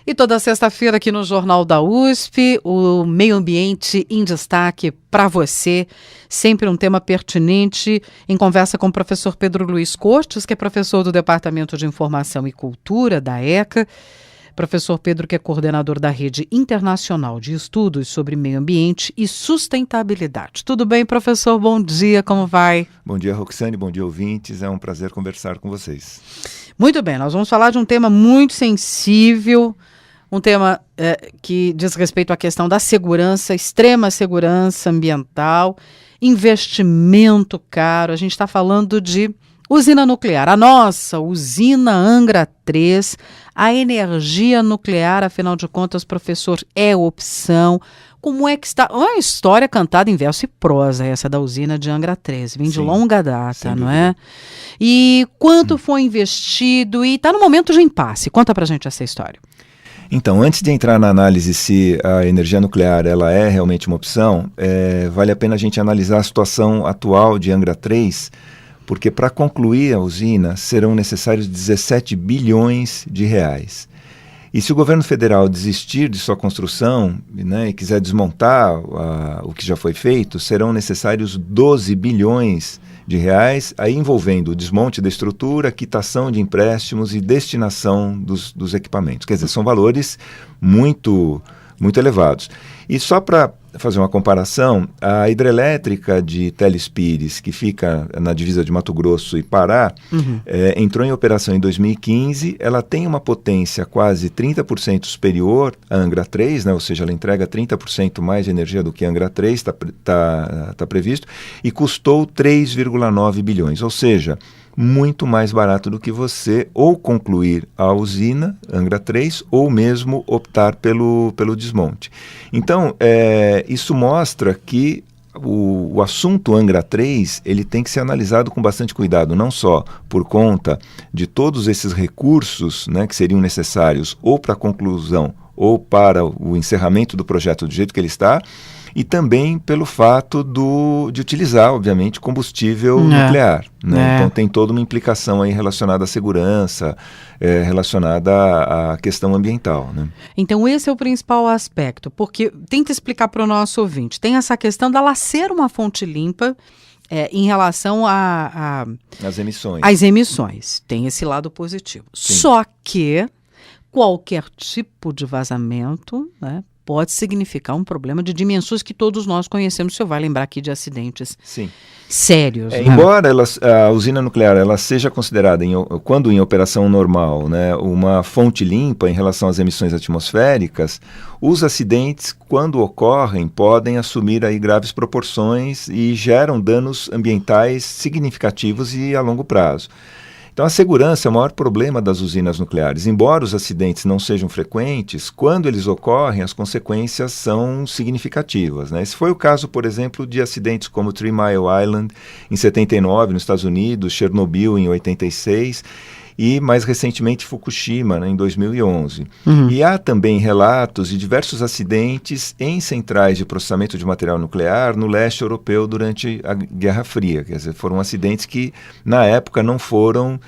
E toda sexta-feira aqui no Jornal da USP, o Meio Ambiente em Destaque para você. Sempre um tema pertinente, em conversa com o professor Pedro Luiz Cortes, que é professor do Departamento de Informação e Cultura da ECA. Professor Pedro, que é coordenador da Rede Internacional de Estudos sobre Meio Ambiente e Sustentabilidade. Tudo bem, professor? Bom dia, como vai? Bom dia, Roxane, bom dia, ouvintes. É um prazer conversar com vocês. Muito bem, nós vamos falar de um tema muito sensível, um tema que diz respeito à questão da segurança, extrema segurança ambiental, investimento caro. A gente está falando de usina nuclear, a nossa usina Angra 3, a energia nuclear, afinal de contas, professor, é opção. Como é que está? Uma história cantada em verso e prosa, essa da usina de Angra 3, vem de longa data, não é? E quanto foi investido e está no momento de impasse. Conta pra gente essa história. Então, antes de entrar na análise se a energia nuclear ela é realmente uma opção, vale a pena a gente analisar a situação atual de Angra 3, porque para concluir a usina serão necessários 17 bilhões de reais. E se o governo federal desistir de sua construção, né, e quiser desmontar o que já foi feito, serão necessários 12 bilhões de reais, aí envolvendo o desmonte da estrutura, quitação de empréstimos e destinação dos equipamentos. Quer dizer, são valores muito elevados. E só para fazer uma comparação, a hidrelétrica de Teles Pires, que fica na divisa de Mato Grosso e Pará, entrou em operação em 2015, ela tem uma potência quase 30% superior à Angra 3, né? Ou seja, ela entrega 30% mais de energia do que a Angra 3, está previsto, e custou 3,9 bilhões, ou seja, muito mais barato do que você ou concluir a usina Angra 3 ou mesmo optar pelo desmonte. Então, isso mostra que o assunto Angra 3 ele tem que ser analisado com bastante cuidado, não só por conta de todos esses recursos, né, que seriam necessários ou para a conclusão ou para o encerramento do projeto do jeito que ele está, e também pelo fato de utilizar, obviamente, combustível nuclear. Né? Então tem toda uma implicação aí relacionada à segurança, relacionada à questão ambiental. Né? Então esse é o principal aspecto, porque tenta explicar para o nosso ouvinte. Tem essa questão dela ser uma fonte limpa em relação às emissões. Às emissões. Tem esse lado positivo. Sim. Só que qualquer tipo de vazamento, né, pode significar um problema de dimensões que todos nós conhecemos. O senhor vai lembrar aqui de acidentes sérios. Né? Embora a usina nuclear ela seja considerada, quando em operação normal, né, uma fonte limpa em relação às emissões atmosféricas, os acidentes, quando ocorrem, podem assumir aí graves proporções e geram danos ambientais significativos e a longo prazo. Então, a segurança é o maior problema das usinas nucleares. Embora os acidentes não sejam frequentes, quando eles ocorrem, as consequências são significativas. Né? Esse foi o caso, por exemplo, de acidentes como Three Mile Island, em 79, nos Estados Unidos, Chernobyl, em 86, e mais recentemente Fukushima, né, em 2011. E há também relatos de diversos acidentes em centrais de processamento de material nuclear no leste europeu durante a Guerra Fria. Quer dizer, foram acidentes que na época não foram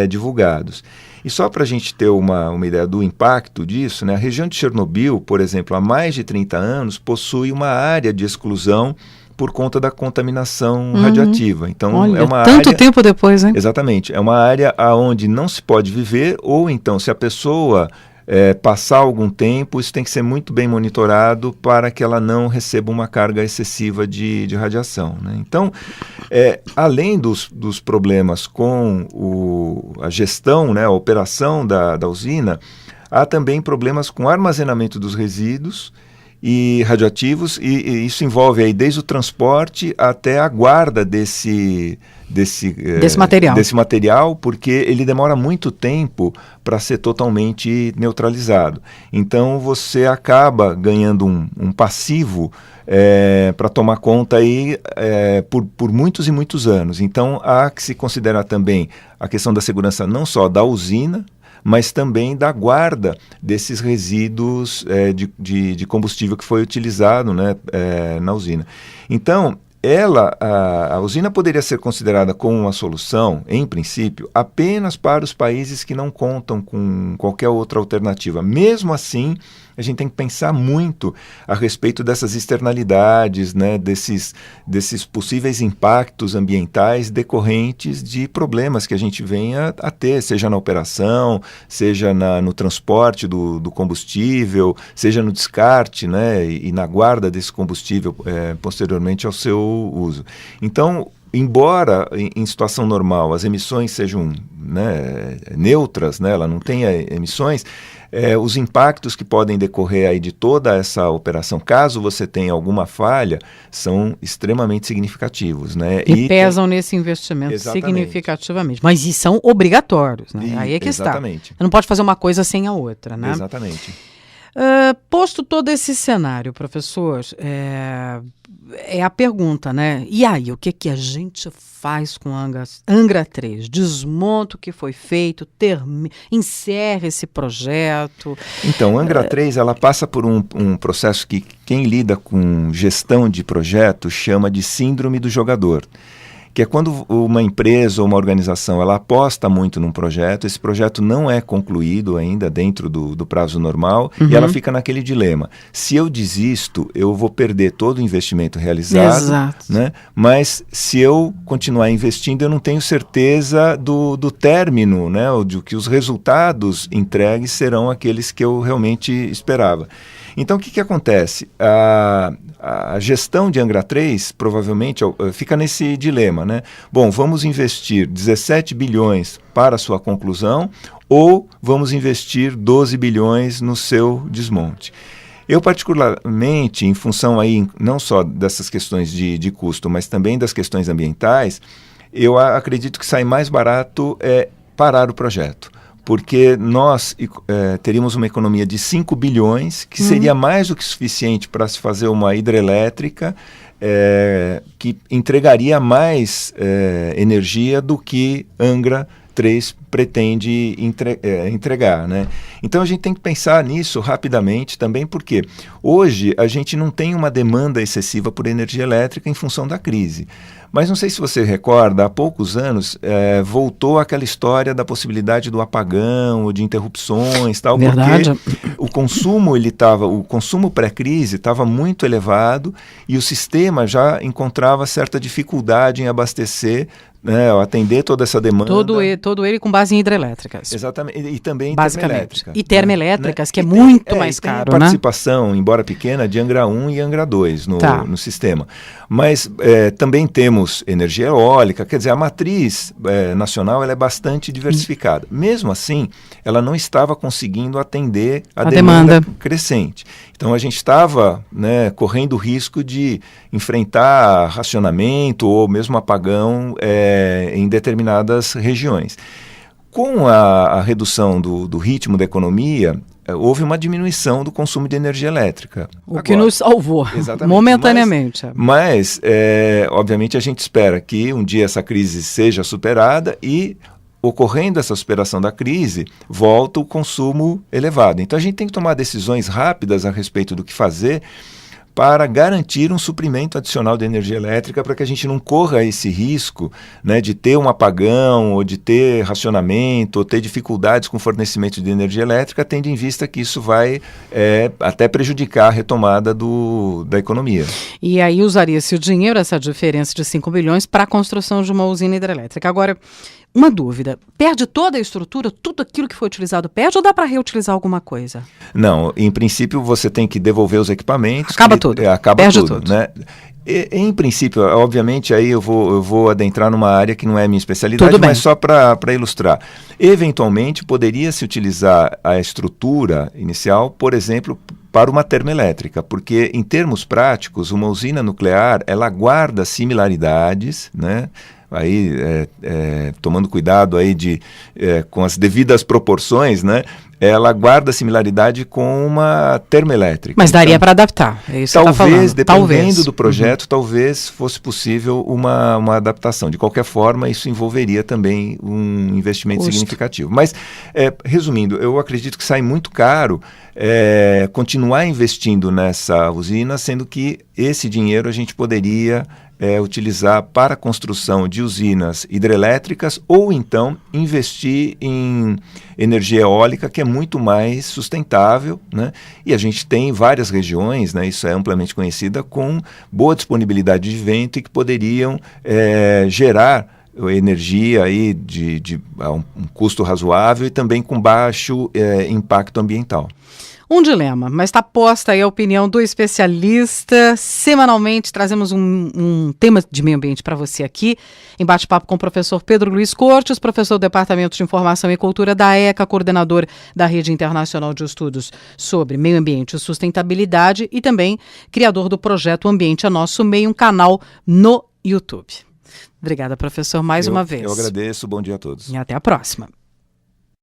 divulgados. E só para a gente ter uma ideia do impacto disso, né, a região de Chernobyl, por exemplo, há mais de 30 anos, possui uma área de exclusão por conta da contaminação radioativa. Então, olha, é uma tanto área, tempo depois, hein? Exatamente. É uma área onde não se pode viver, ou então, se a pessoa passar algum tempo, isso tem que ser muito bem monitorado para que ela não receba uma carga excessiva de radiação. Né? Então, além dos problemas com a gestão, né, a operação da usina, há também problemas com o armazenamento dos resíduos e radioativos, e isso envolve aí desde o transporte até a guarda desse material, porque ele demora muito tempo para ser totalmente neutralizado. Então você acaba ganhando um passivo para tomar conta aí, por muitos e muitos anos. Então há que se considerar também a questão da segurança não só da usina, mas também da guarda desses resíduos de combustível que foi utilizado, né, na usina. Então, a usina poderia ser considerada como uma solução, em princípio, apenas para os países que não contam com qualquer outra alternativa. Mesmo assim, a gente tem que pensar muito a respeito dessas externalidades, né, desses possíveis impactos ambientais decorrentes de problemas que a gente venha a ter, seja na operação, seja no transporte do combustível, seja no descarte, né, e na guarda desse combustível posteriormente ao seu uso. Então, embora em situação normal as emissões sejam, né, neutras, né, ela não tenha emissões, os impactos que podem decorrer aí de toda essa operação, caso você tenha alguma falha, são extremamente significativos, né? E pesam nesse investimento significativamente. Mas e são obrigatórios, né? Aí é que exatamente. Você não pode fazer uma coisa sem a outra, né? Exatamente. Posto todo esse cenário, professor, é a pergunta, né? E aí, o que a gente faz com Angra 3? Desmonta o que foi feito, encerra esse projeto. Então, Angra 3, ela passa por um processo que quem lida com gestão de projeto chama de síndrome do jogador. Que é quando uma empresa ou uma organização ela aposta muito num projeto, esse projeto não é concluído ainda dentro do prazo normal, e ela fica naquele dilema. Se eu desisto, eu vou perder todo o investimento realizado, exato, né? Mas se eu continuar investindo, eu não tenho certeza do término, né? Ou de que os resultados entregues serão aqueles que eu realmente esperava. Então, o que acontece? A gestão de Angra 3 provavelmente fica nesse dilema, né? Bom, vamos investir 17 bilhões para a sua conclusão ou vamos investir 12 bilhões no seu desmonte? Eu, particularmente, em função aí não só dessas questões de custo, mas também das questões ambientais, eu acredito que sai mais barato parar o projeto. Porque nós teríamos uma economia de 5 bilhões, que seria mais do que suficiente para se fazer uma hidrelétrica que entregaria mais energia do que Angra 3 pretende entregar, né? Então a gente tem que pensar nisso rapidamente também, porque hoje a gente não tem uma demanda excessiva por energia elétrica em função da crise. Mas não sei se você recorda, há poucos anos voltou aquela história da possibilidade do apagão ou de interrupções, tal, verdade, porque o consumo pré-crise estava muito elevado e o sistema já encontrava certa dificuldade em abastecer, né, atender toda essa demanda. Todo ele com base em hidrelétricas. Exatamente, e também termoelétrica. E termoelétricas, né? Que é muito mais caro, tem participação, embora pequena, de Angra 1 e Angra 2 no sistema. Mas também temos energia eólica, quer dizer, a matriz nacional ela é bastante diversificada. Mesmo assim, ela não estava conseguindo atender a demanda crescente. Então a gente estava, né, correndo o risco de enfrentar racionamento ou mesmo apagão em determinadas regiões. Com a redução do ritmo da economia, houve uma diminuição do consumo de energia elétrica. O que nos salvou, momentaneamente. Mas obviamente, a gente espera que um dia essa crise seja superada e, ocorrendo essa superação da crise, volta o consumo elevado. Então, a gente tem que tomar decisões rápidas a respeito do que fazer para garantir um suprimento adicional de energia elétrica, para que a gente não corra esse risco, né, de ter um apagão, ou de ter racionamento, ou ter dificuldades com o fornecimento de energia elétrica, tendo em vista que isso vai até prejudicar a retomada da economia. E aí usaria-se o dinheiro, essa diferença de 5 bilhões, para a construção de uma usina hidrelétrica. Agora, uma dúvida, perde toda a estrutura, tudo aquilo que foi utilizado perde, ou dá para reutilizar alguma coisa? Não, em princípio você tem que devolver os equipamentos. Acaba tudo, perde tudo. Né? Em princípio, obviamente, aí eu vou adentrar numa área que não é minha especialidade, mas só para ilustrar. Eventualmente, poderia-se utilizar a estrutura inicial, por exemplo, para uma termoelétrica, porque em termos práticos, uma usina nuclear, ela guarda similaridades, né? Aí, tomando cuidado aí com as devidas proporções, né? Ela guarda similaridade com uma termoelétrica. Mas daria para adaptar, é isso que você está falando. Dependendo do projeto, talvez fosse possível uma adaptação. De qualquer forma, isso envolveria também um investimento significativo. Mas, resumindo, eu acredito que sai muito caro continuar investindo nessa usina, sendo que esse dinheiro a gente poderia utilizar para a construção de usinas hidrelétricas ou então investir em energia eólica, que é muito mais sustentável, né? E a gente tem várias regiões, né, isso é amplamente conhecida, com boa disponibilidade de vento e que poderiam gerar energia aí a um custo razoável e também com baixo impacto ambiental. Um dilema, mas está posta aí a opinião do especialista. Semanalmente trazemos um tema de meio ambiente para você aqui, em bate-papo com o professor Pedro Luiz Cortes, professor do Departamento de Informação e Cultura da ECA, coordenador da Rede Internacional de Estudos sobre Meio Ambiente e Sustentabilidade e também criador do projeto Ambiente é Nosso Meio, um canal no YouTube. Obrigada, professor, mais uma vez. Eu agradeço, bom dia a todos. E até a próxima.